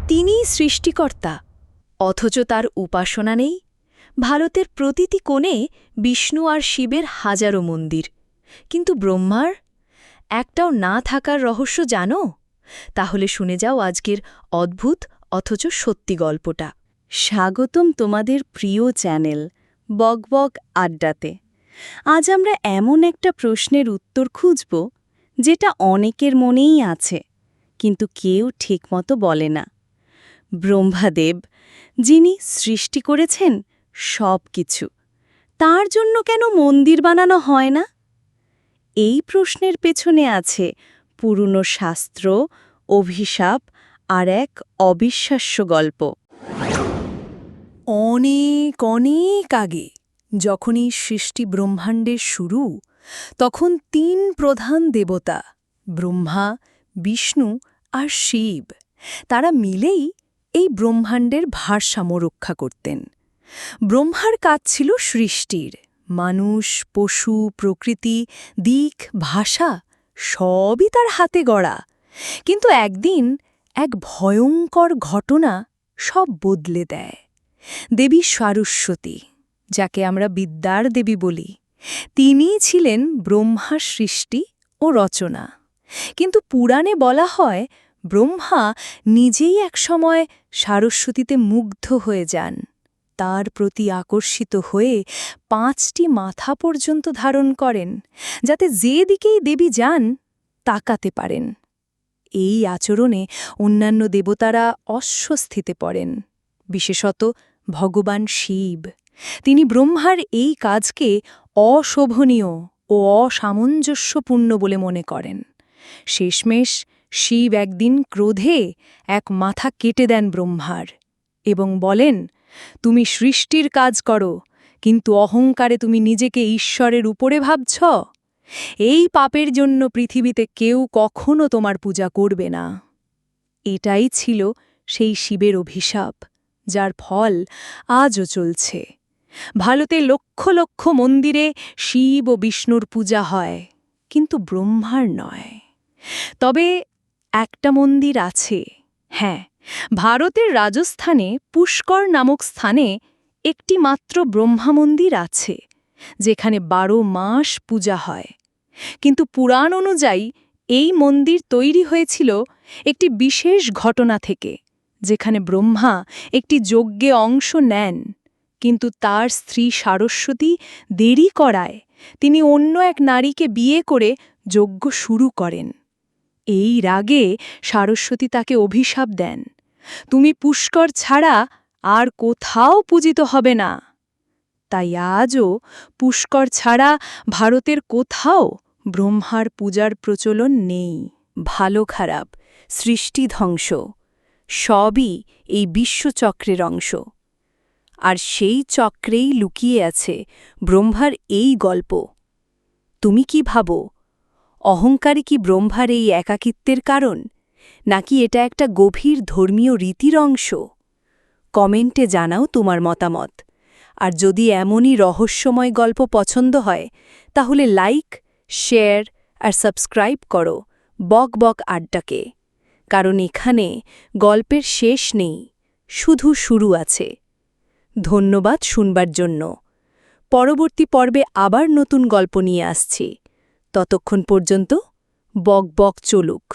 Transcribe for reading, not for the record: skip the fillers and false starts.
তিনিই সৃষ্টিকর্তা, অথচ তার উপাসনা নেই। ভারতের প্রতিটি কোণে বিষ্ণু আর শিবের হাজারো মন্দির, কিন্তু ব্রহ্মার একটাও না থাকার রহস্য জানো? তাহলে শুনে যাও আজকের অদ্ভুত অথচ সত্যি গল্পটা। স্বাগতম তোমাদের প্রিয় চ্যানেল বকবক আড্ডাতে। আজ আমরা এমন একটা প্রশ্নের উত্তর খুঁজব যেটা অনেকের মনেই আছে, কিন্তু কেউ ঠিকমতো বলে না। ব্রহ্মাদেব, যিনি সৃষ্টি করেছেন সব কিছু, তার জন্য কেন মন্দির বানানো হয় না? এই প্রশ্নের পেছনে আছে পুরনো শাস্ত্র, অভিশাপ আর এক অবিশ্বাস্য গল্প। অনেক অনেক আগে যখনই সৃষ্টি ব্রহ্মাণ্ডের শুরু, তখন তিন প্রধান দেবতা ব্রহ্মা, বিষ্ণু আর শিব, তারা মিলেই এই ব্রহ্মাণ্ডের ভারসাম্য রক্ষা করতেন। ব্রহ্মার কাজ ছিল সৃষ্টির, মানুষ, পশু, প্রকৃতি, দিক, ভাষা সবই তার হাতে গড়া। কিন্তু একদিন এক ভয়ঙ্কর ঘটনা সব বদলে দেয়। দেবী সরস্বতী, যাকে আমরা বিদ্যার দেবী বলি, তিনিই ছিলেন ব্রহ্মার সৃষ্টি ও রচনা। কিন্তু পুরাণে বলা হয় ব্রহ্মা নিজেই একসময় সরস্বতীতে মুগ্ধ হয়ে যান, তার প্রতি আকর্ষিত হয়ে 5টি মাথা পর্যন্ত ধারণ করেন, যাতে যে দিকেই দেবী যান তাকাতে পারেন। এই আচরণে অন্যান্য দেবতারা অস্বস্তিতে পড়েন, বিশেষত ভগবান শিব। তিনি ব্রহ্মার এই কাজকে অশোভনীয় ও অসামঞ্জস্যপূর্ণ বলে মনে করেন। শেষমেশ শিব একদিন ক্রোধে এক মাথা কেটে দেন ব্রহ্মার এবং বলেন, তুমি সৃষ্টির কাজ করো, কিন্তু অহংকারে তুমি নিজেকে ঈশ্বরের উপরে ভাবছ। এই পাপের জন্য পৃথিবীতে কেউ কখনো তোমার পূজা করবে না। এটাই ছিল সেই শিবের অভিশাপ, যার ফল আজও চলছে। ভারতে লক্ষ লক্ষ মন্দিরে শিব ও বিষ্ণুর পূজা হয়, কিন্তু ব্রহ্মার নয়। তবে একটা মন্দির আছে, হ্যাঁ, ভারতের রাজস্থানে পুষ্কর নামক স্থানে একটি মাত্র ব্রহ্মা মন্দির আছে, যেখানে 12 মাস পূজা হয়। কিন্তু পুরাণ অনুযায়ী এই মন্দির তৈরি হয়েছিল একটি বিশেষ ঘটনা থেকে, যেখানে ব্রহ্মা একটি যজ্ঞে অংশ নেন, কিন্তু তার স্ত্রী সরস্বতী দেরি করায় তিনি অন্য এক নারীকে বিয়ে করে যজ্ঞ শুরু করেন। এই রাগে সরস্বতী তাকে অভিশাপ দেন, তুমি পুষ্কর ছাড়া আর কোথাও পূজিত হবে না। তাই আজও পুষ্কর ছাড়া ভারতের কোথাও ব্রহ্মার পূজার প্রচলন নেই। ভালো খারাপ, সৃষ্টি ধ্বংস, সবই এই বিশ্বচক্রের অংশ। আর সেই চক্রেই লুকিয়ে আছে ব্রহ্মার এই গল্প। তুমি কি ভাবো, অহংকারী কি ব্রহ্মার এই একাকিত্বের কারণ, নাকি এটা একটা গভীর ধর্মীয় রীতির অংশ? কমেন্টে জানাও তোমার মতামত। আর যদি এমনই রহস্যময় গল্প পছন্দ হয়, তাহলে লাইক, শেয়ার আর সাবস্ক্রাইব করো বকবক আড্ডাকে। কারণ এখানে গল্পের শেষ নেই, শুধু শুরু আছে। ধন্যবাদ শুনবার জন্য। পরবর্তী পর্বে আবার নতুন গল্প নিয়ে আসছি। ততক্ষণ পর্যন্ত বকবক চলুক।